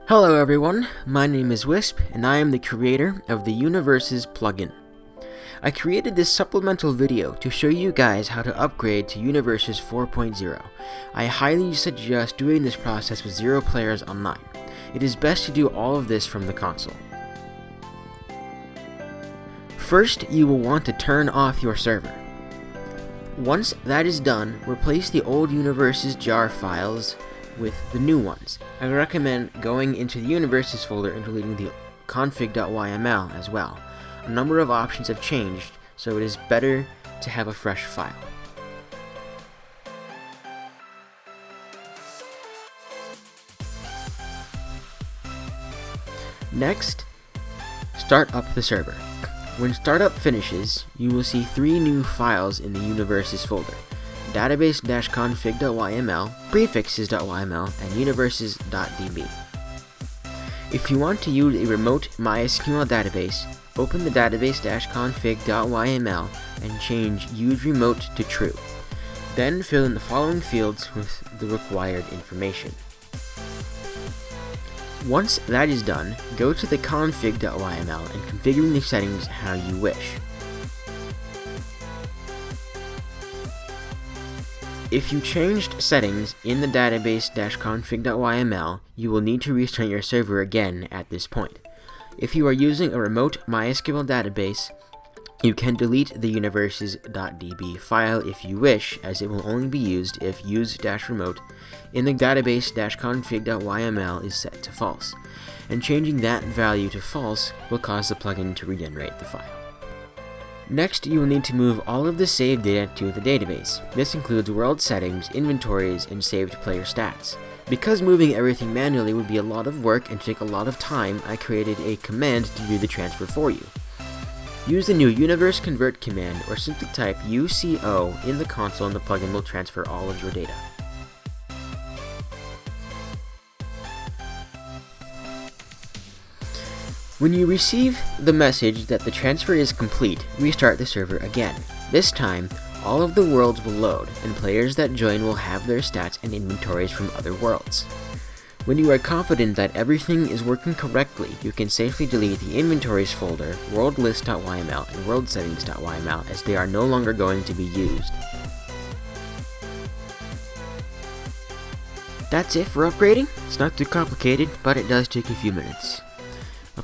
Hello everyone, my name is Wisp, and I am the creator of the Universes plugin. I created this supplemental video to show you guys how to upgrade to Universes 4.0. I highly suggest doing this process with 0 players online. It is best to do all of this from the console. First, you will want to turn off your server. Once that is done, replace the old Universes jar files with the new ones. I recommend going into the Universes folder and deleting the config.yml as well. A number of options have changed, so it is better to have a fresh file. Next, start up the server. When startup finishes, you will see 3 new files in the Universes folder: database-config.yml, prefixes.yml, and universes.db. If you want to use a remote MySQL database, open the database-config.yml and change use remote to true. Then fill in the following fields with the required information. Once that is done, go to the config.yml and configure the settings how you wish. If you changed settings in the database-config.yml, you will need to restart your server again at this point. If you are using a remote MySQL database, you can delete the universes.db file if you wish, as it will only be used if use-remote in the database-config.yml is set to false, and changing that value to false will cause the plugin to regenerate the file. Next, you will need to move all of the saved data to the database. This includes world settings, inventories, and saved player stats. Because moving everything manually would be a lot of work and take a lot of time, I created a command to do the transfer for you. Use the new universe convert command, or simply type UCO in the console and the plugin will transfer all of your data. When you receive the message that the transfer is complete, restart the server again. This time, all of the worlds will load, and players that join will have their stats and inventories from other worlds. When you are confident that everything is working correctly, you can safely delete the inventories folder, worldlist.yml, and worldsettings.yml, as they are no longer going to be used. That's it for upgrading. It's not too complicated, but it does take a few minutes.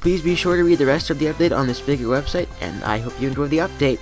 Please be sure to read the rest of the update on this bigger website, and I hope you enjoy the update.